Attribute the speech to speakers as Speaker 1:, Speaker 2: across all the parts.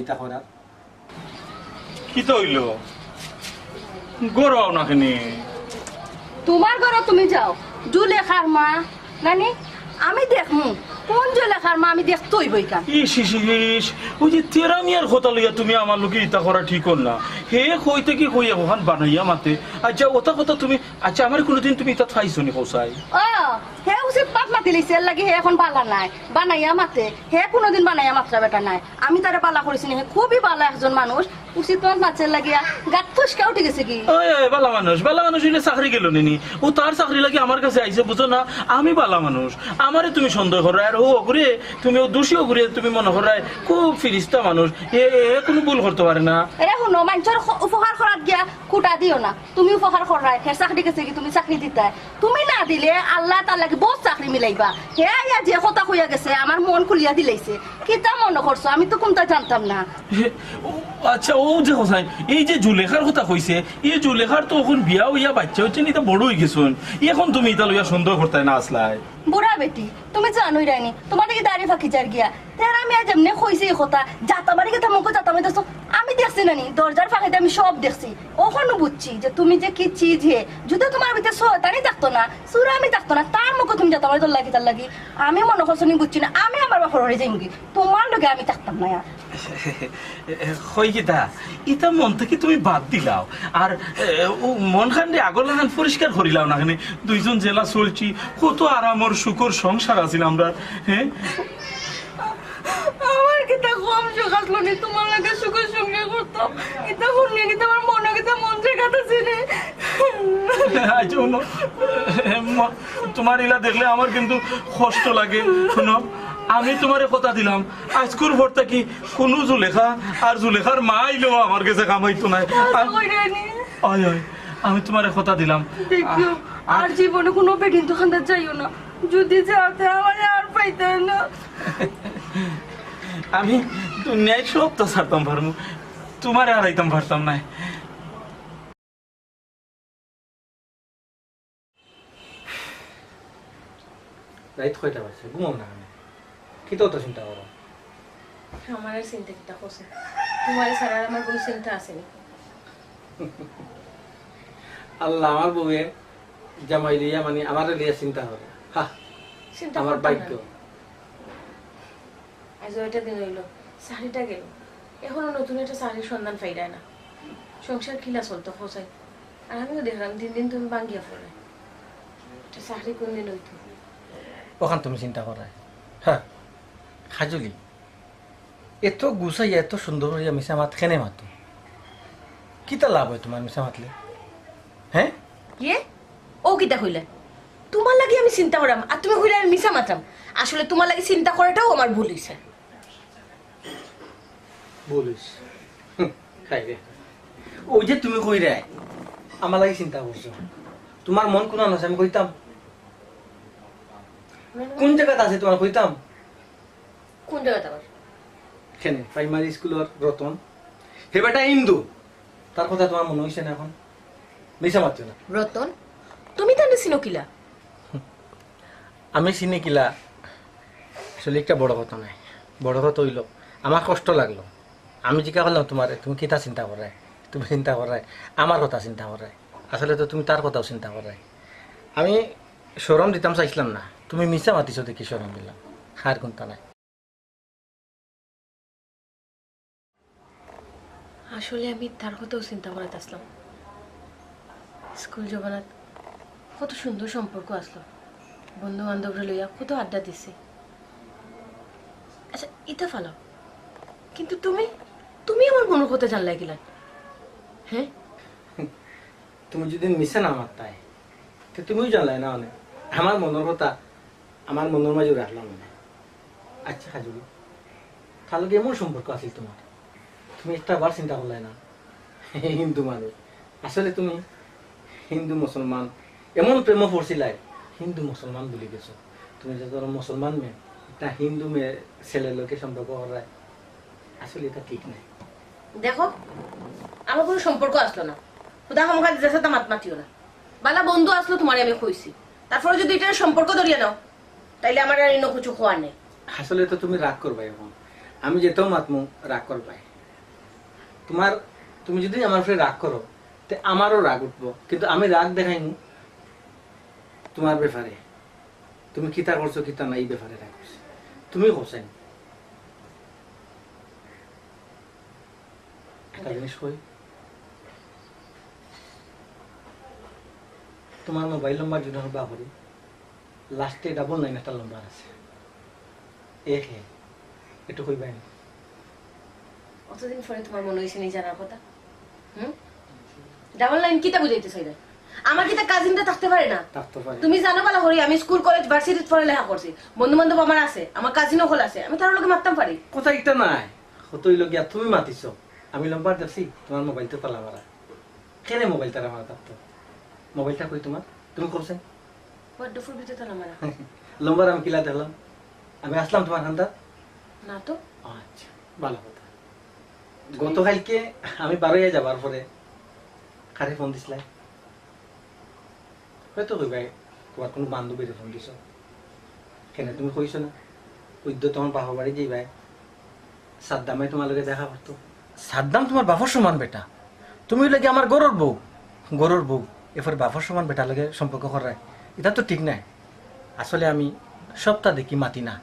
Speaker 1: ইতা করার
Speaker 2: কি তো হইল গরও না কেনে
Speaker 3: তোমার ঘরে তুমি যাও জুলেখার মা নানি আমি দেখমু কোন জুলেখার মা আমি দেখতই বই কাম
Speaker 2: ইস ইস ইস ওই যে তেরা মিয়ার কথা লইয়া তুমি আমার লোকে ইতা করা ঠিক হল না হে কইতে কি কইয়া ওখান বানাইয়া মাতে আচ্ছা ওটা কথা তুমি আচ্ছা আমার কোনোদিন তুমি ইতা খাইছো নি কৌসাই
Speaker 3: ও হে উচিত পাত মাতি লিছে লাগি হে এখন বালা নাই বানাইয়া মাতে হে কোনোদিন বানাইয়া মাত্রা বেটা নাই আমি তারে বালা করেছি হে খুবই বালা একজন মানুষ উচিত পাত মাছের লাগিয়া গাত ফুসকা উঠে গেছে কি
Speaker 2: ওই বালা মানুষ হইলে চাকরি গেল নি ও তার চাকরি লাগি আমার কাছে আইছে বুঝো না আমি বালা মানুষ আমারে তুমি সন্দেহ করো আর ও ঘুরে তুমি ও দোষীও ঘুরে তুমি মনে করো খুব ফিরিস্তা মানুষ এ কোনো ভুল করতে পারে না
Speaker 3: এরে শুনো মানুষের উপকার করার গিয়া কুটা দিও না তুমি উপকার করাই হে চাকরি গেছে কি তুমি চাকরি দিতাই তুমি না দিলে আল্লাহ তাআলাকে বহুত চাকরি মিলাইবা হে আইয়া যে কথা কইয়া গেছে আমার মন খুলিয়া দিলাইছে কিতা মনে করছো আমি তো কোনটা জানতাম না
Speaker 2: আচ্ছা ও যে হোসাইন এই যে জুলেখার কথা কইছে এই জুলেখার তো এখন বিয়া হইয়া বাচ্চা হচ্ছে নি তো বড় হয়ে গেছুন এখন তুমি ইতা লইয়া সন্দেহ করতে না আসলাই
Speaker 3: বুড়া বেটি তুমি জানোই রাইনি তোমার দিকে দাঁড়িয়ে ফাঁকি যার গিয়া তেরা আমি আজ এমনি কইছি এই কথা যাতা বাড়ি গেতা মুখে যাতা আমি দেখছো আমি দেখছি নানি দরজার ফাঁকিতে আমি সব দেখছি ওখানে বুঝছি যে তুমি যে কি চিজ হে যদি তোমার ভিতরে শয়তানি থাকতো না সুরা আমি থাকতো না তার মুখে তুমি যাতা বাড়ি তোর লাগি তার লাগি আমি মনে করছো নি বুঝছি না আমি আমার বাপর হয়ে যাইমগি তোমার লগে আমি থাকতাম না আর
Speaker 2: হই কিতা ইতা মন থেকে তুমি বাদ দিলাও আর ও মন খান রে আগলান পরিষ্কার করিলাও না এখানে দুইজন জেলা চলছি কত আরামর সুখর সংসার আছিল আমরা হ্যাঁ
Speaker 3: আমার কিতা কম সুখ আসলো নি তোমার লাগে সুখের সঙ্গে করতাম এটা শুনলে কিন্তু আমার মনে কিতা মন থেকে কাটাছে রে
Speaker 2: তোমার ইলা দেখলে আমার কিন্তু কষ্ট লাগে শোনো আমি তোমারে কথা দিলাম আজকুর ভোর থাকি কোনো জুলেখা আর জুলেখার মা আইলো আমার কাছে কামাইতো নাই আয় আয় আমি তোমারে কথা দিলাম
Speaker 3: দেখিও আর জীবনে কোনো বেডিন দোকানদার যাইও না যদি যাতে আমার আর পাইতে না
Speaker 2: আমি দুনিয়ায় সব তো ছাড়তাম পারমু তোমারে হারাইতাম পারতাম না
Speaker 1: রাইত কয়টা বাজছে ঘুমাও না আমি কি তো চিন্তা করো
Speaker 4: আমার আর চিন্তা কিতা করছে তোমার ছাড়া আমার কোনো চিন্তা আছে নি
Speaker 1: আল্লাহ আমার বউয়ে জামাই লিয়া মানে আমার লিয়া চিন্তা করে হা
Speaker 4: চিন্তা
Speaker 1: আমার
Speaker 4: করতাম
Speaker 1: ভাগ্য
Speaker 4: না। আজ ওইটা দিন হইলো চাকরিটা গেল এখনো নতুন একটা চাকরির সন্ধান পাইরায় না সংসার কিলা চলতো খোঁজাই আর আমিও দেখলাম দিন দিন তুমি বাঙ্গিয়া পড়ে একটা চাকরি কোন দিন হইতো
Speaker 1: ওখান তুমি চিন্তা করা হ্যাঁ খাজুলি এত গুছাই এত সুন্দর হইয়া মিশা মাত খেনে মাতো কিতা লাভ হয় তোমার মিশা মাতলে হ্যাঁ
Speaker 4: ইয়ে ও কিতা কইলেন তোমার লাগি আমি চিন্তা করাম আর তুমি কইলে আমি মিছা মাত্রাম আসলে তোমার লাগি চিন্তা করাটাও আমার ভুল হইছে
Speaker 1: বলিস খাই রে ওই যে তুমি কই রে আমার লাগে চিন্তা করছো তোমার মন কোন আছে আমি কইতাম কোন জায়গাতে আছে তোমার কইতাম
Speaker 4: কোন জায়গাতে আবার
Speaker 1: কেনে প্রাইমারি স্কুলের রতন হে বেটা হিন্দু তার কথা তোমার মনে হইছে না এখন মিশা মারছো না
Speaker 4: রতন তুমি তাহলে চিনো কিলা
Speaker 1: আমি চিনি কিলা আসলে একটা বড় কথা নাই বড় কথা হইল আমার কষ্ট লাগলো আমি জিজ্ঞাসা করলাম তোমার তুমি কিতা চিন্তা করাই তুমি চিন্তা করাই আমার কথা চিন্তা করাই আসলে তো তুমি তার কথাও চিন্তা করাই আমি শরম দিতাম চাইছিলাম না তুমি মিশা মাতিছো দেখি শরম দিলাম হার কোনটা নাই
Speaker 4: আসলে আমি তার কথাও চিন্তা করাতে আসলাম স্কুল জগন্নাথ কত সুন্দর সম্পর্ক আসলো বন্ধু বান্ধবরা লইয়া কত আড্ডা দিছে আচ্ছা ইটা ফালাও কিন্তু তুমি তুমি আমার মনের কথা জানলাই গেলা হ্যাঁ
Speaker 1: তুমি যদি মিশা না মারতাই তো তুমিও জানলাই না অনেক আমার মনের কথা আমার মনের মাঝে রাখলাম না আচ্ছা হাজুরি তাহলে কি এমন সম্পর্ক আছিল তোমার তুমি একটা বার চিন্তা করলে না হিন্দু মানুষ আসলে তুমি হিন্দু মুসলমান এমন প্রেম পড়ছিলাই হিন্দু মুসলমান বলে গেছো তুমি যে ধরো মুসলমান মেয়ে একটা হিন্দু মেয়ে ছেলের লোকে সম্পর্ক করায় আসলে এটা ঠিক নাই
Speaker 4: দেখো আমার কোনো সম্পর্ক আসলো না খুদা খামখা দিতেছে তা মাত মাতিও না বালা বন্ধু আসলো তোমার আমি কইছি তারপরে যদি এটা সম্পর্ক ধরিয়ে নাও তাইলে আমার আর ইনো কিছু খোয়ার নেই
Speaker 1: আসলে তো তুমি রাগ করবাই এখন আমি যেতেও মাতমু রাগ করবাই তুমি যদি আমার উপরে রাগ করো তে আমারও রাগ উঠবো, কিন্তু আমি রাগ দেখাইনি তোমার ব্যাপারে। তুমি কিতা করছো কিতা না এই ব্যাপারে রাগ করছো, তুমি হোসেন। একটা জিনিস কই, তোমার মোবাইল নম্বর যদি বা করি লাস্টে 99 একটা নম্বর আছে, একটু কইবাই না?
Speaker 4: অতদিন পরে তোমার মনে হয়েছে নিজে জানার কথা? ডাবল লাইন কিতা বুঝাইতে চাইলে? আমার কিতা কাজিনটা থাকতে পারে না?
Speaker 1: থাকতে পারে।
Speaker 4: তুমি জানো বালা হরি আমি স্কুল কলেজ ভার্সিটিতে পড়ালেখা করছি, বন্ধু বান্ধব আমার আছে, আমার কাজিনও হল আছে, আমি তার লোকে মারতাম পারি।
Speaker 1: কথা একটা নাই, কতই লগিয়া তুমি মাতিছো, আমি নম্বর দেখছি তোমার মোবাইলটা তালা মারা। কেন মোবাইলটা আমার থাকতো? মোবাইলটা কই তোমার? তুমি করছেন
Speaker 4: বড্ড ফুল ভিতরে তো আমার
Speaker 1: নম্বর আমি কিলা দেখলাম, আমি আসলাম তোমার খান্তা
Speaker 4: না তো।
Speaker 1: আচ্ছা ভালো কথা। গতকালকে আমি বারোইয়া যাবার পরে কারে ফোন দিছিলাই? হয়তো কইবাই তোমার কোনো বান্ধবীরে ফোন দিছ। কেন তুমি কইছো না উদ্য তোমার বাপা বাড়ি যাইবাই, সাদ্দামে তোমার লগে দেখা করতো? সাদ্দাম তোমার বাপর সমান বেটা, তুমি লাগে আমার গরুর বউ, গরুর বউ এরপরে বাপর সমান বেটার লগে সম্পর্ক করায়, এটা তো ঠিক নাই। আসলে আমি সপ্তাহ দেখি মাতি না,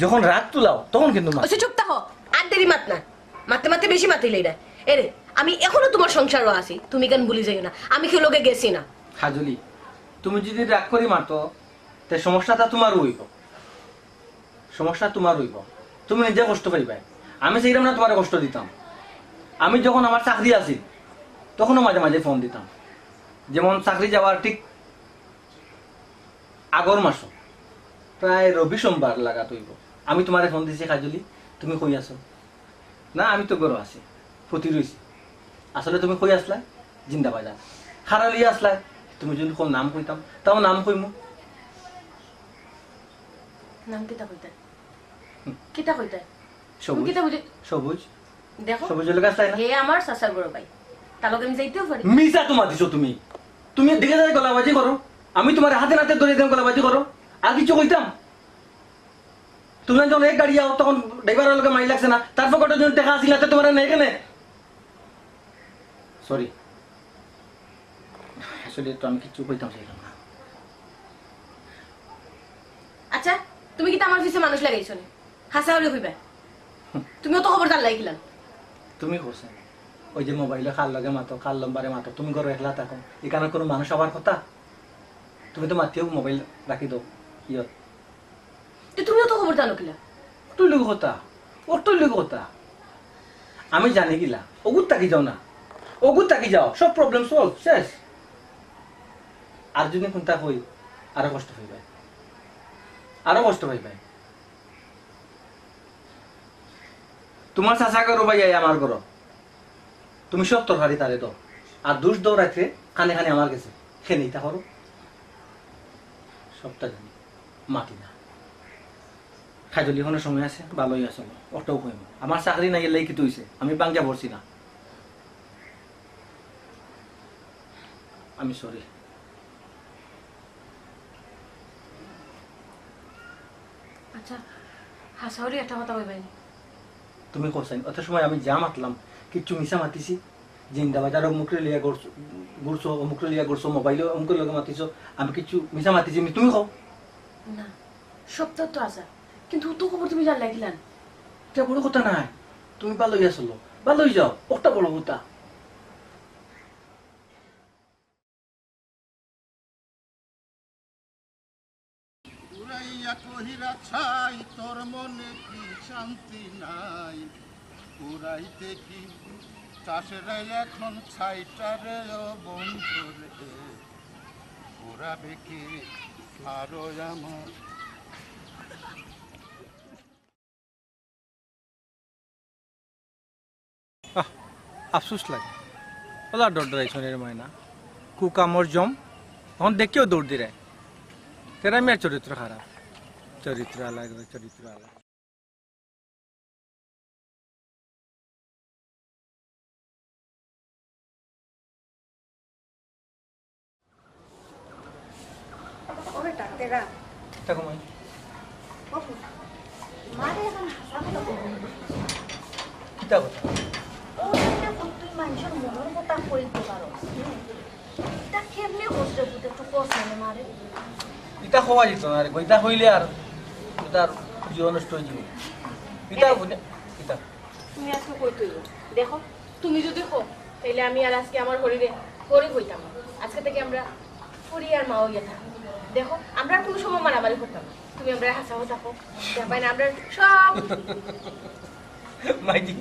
Speaker 1: যখন রাগ তুলাও তখন কিন্তু মাতি।
Speaker 4: ওসে চুপ থাকো, আর দেরি মাত না, মারতে মারতে বেশি মাতিলে এটা। এরে আমি এখনো তোমার সংসারও আছি, তুমি কেন ভুলি যাইও না, আমি কেউ লোকে গেছি না।
Speaker 1: হাজুলি তুমি যদি রাগ করি মাতো তে সমস্যাটা তোমার হইব, সমস্যা তোমার হইব, তুমি নিজে কষ্ট পাইবে। আমি সেইরকম না তোমার কষ্ট দিতাম। আমি যখন আমার চাকরি আছিল তখনও মাঝে মাঝে ফোন দিতাম, যেমন চাকরি যাওয়ার ঠিক আগর মাস প্রায় রবি সোমবার লাগা হইব আমি তোমার ফোন দিছি, কাজলি তুমি কই আছো? না আমি তো গরো আছি, ফুটি রয়েছি। আসলে তুমি কই আসলা? জিন্দাবাজার। খারালিয়ে আসলা, তুমি যদি কোন নাম কইতাম তাও নাম কইমু।
Speaker 4: নাম কিতা কইতা? কিতা কইতা?
Speaker 1: সবুজ।
Speaker 4: কিতা বুঝে?
Speaker 1: সবুজ।
Speaker 4: দেখো
Speaker 1: সবুজের লোক আসলাই না?
Speaker 4: হে আমার সাসার বড় ভাই, তার লগে আমি যাইতেও পারি।
Speaker 1: মিসা তোমার দিছো তুমি, তুমি দেখে যাই গলাবাজি করো, আমি তোমার হাতে নাতে ধরে দিলাম গলাবাজি করো, আর কিছু কইতাম? তুমি যখন এক গাড়ি যাও তখন ড্রাইভারের লোকে মাই লাগছে না, তারপর কত জন টাকা আসিল তোমার নেই কেন? সরি, আসলে তো আমি কিছু কইতাম চাইলাম না।
Speaker 4: আচ্ছা তুমি কি আমার পিছে মানুষ লাগাইছো না? হাসা হলে হইবে, তুমিও তো খবরদার লাগিলাম।
Speaker 1: তুমি করছে ওই যে মোবাইলে খাল লগে মাতো, খাল লম্বারে মাতো, তুমি করো একলা থাকো, এখানে কোনো মানুষ হবার কথা? তুমি তো মাতিও মোবাইল রাখি দাও ইয়ত।
Speaker 4: তুমিও তো খবরদার নকিলা।
Speaker 1: ওর লোক কথা, ওর তোর লোক কথা আমি জানি গিলা। অগুত তাকি যাও না, অগুত তাকি যাও, সব প্রবলেম সলভ শেষ। আর যদি কোনটা হই আরো কষ্ট হইবে, আরো কষ্ট হইবে। তোমার চাচা করো ভাই আমার করো, তুমি সব তরকারি তারে দাও, আর দুষ দাও রাখতে খানে খানে আমার গেছে খেনে তা করো, সবটা জানি মাটি না। খাইজলি এখনো সময় আছে, ভালোই আছে, অটোও কইম। আমার চাকরি নাই গেলে কি তুইছে, আমি বাংলা পড়ছি না, আমি সরি।
Speaker 4: আচ্ছা হাসা হলে একটা কথা কইবাই।
Speaker 1: তুমি কোসাই অত সময় আমি যা মাতলাম কিচ্ছু মিশা মাতিছি, জিন্দাবাজার অমুকরে লিয়া ঘুরছো, অমুকরে লিয়া ঘুরছো, মোবাইলে অমুকের লগে মাতিছো, আমি কিচ্ছু মিশা মাতিছি তুমি কও
Speaker 4: না। সপ্তাহ তো আসা, কিন্তু তো খবর তুমি জান লাগিলাম।
Speaker 1: এটা বড় কথা নাই, তুমি ভালোই আসলো, ভালোই যাও, ওটা বড় কথা।
Speaker 5: উড়াইয়া কহিরা ছাই তোর মনে কি শান্তি নাই, উড়াইতে কি চাষের এখন ছাইটারে ও বন্ধু রে, উড়াবে কি আরো আমার।
Speaker 1: আফসোস লাগে ওলা দৌড় দৌড়াইছনের ময়না কুকামর জম এখন দেখিও দৌড় দিরে, তেরা মেয়ের চরিত্র খারাপ, চরিত্র আলাগ, চরিত্র আলাগ। কিতা কথা
Speaker 3: মানুষের মনের কথা কইতে পারো এটা কেমনে হচ্ছে বুঝতে একটু কষ্ট মারে
Speaker 1: ইটা হওয়া যেত না রে ইটা হইলে আর তার জীবন নষ্ট হয়ে যাবে ইটা ইটা
Speaker 4: তুমি আজকে কই তুই দেখো তুমি যদি হো তাহলে আমি আর আজকে আমার শরীরে গরিব হইতাম না। আজকে থেকে আমরা পরি আর মা হইয়া থাকি দেখো আমরা আর কোনো সময় মারামারি করতাম না তুমি আমরা হাসাও থাকো দেখাই না আমরা সব
Speaker 1: মাইজি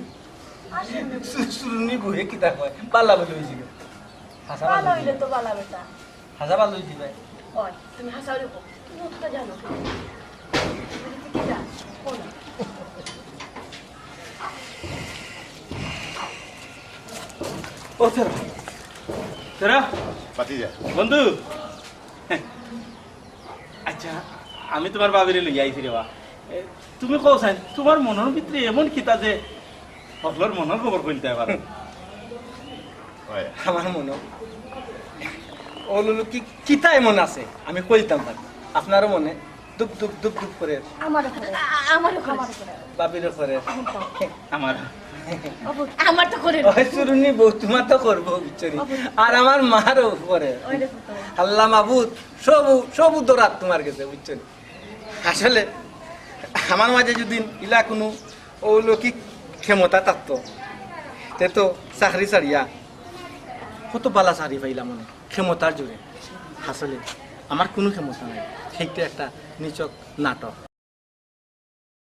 Speaker 1: সুরুনি বহে কিতা কয় পাল্লা বলে হয়েছিল হাসা
Speaker 3: ভালো হইলে তো ভালো বেটা
Speaker 1: হাসা ভালো হয়েছিল
Speaker 4: ওই তুমি হাসাও দেখো তুমি অতটা জানো কি কি জানো কোন
Speaker 2: ও তেরা তেরা
Speaker 5: পাতিজা
Speaker 2: বন্ধু আচ্ছা আমি তোমার বাবিরে লই আইছি রে বা তুমি কও চাই তোমার মনের ভিতরে এমন কিতা যে সকলের মনের খবর কইতে পারো
Speaker 5: হয়
Speaker 1: আমার মনে ওলুলু কি কিতা এমন আছে আমি কইতাম পারি আপনারও মনে দুপ দুপ দুপ দুপ করে
Speaker 3: আমার উপরে
Speaker 4: আমার
Speaker 1: বাবির করে
Speaker 2: আমার
Speaker 4: আমার তো করে
Speaker 1: ওই সুরুনি বউ তোমার তো করবো বিচরি আর আমার মারও করে আল্লাহ মাবুদ সবু দৌড়াত তোমার কাছে বুঝছেন আসলে আমার মাঝে যদি ইলা কোনো অলৌকিক ক্ষমতা থাকতো তে তো চাকরি ছাড়িয়া কত বালা চাকরি পাইলাম মনে ক্ষমতার জোরে আসলে আমার কোনো ক্ষমতা নাই সেইটা একটা নিচক নাটক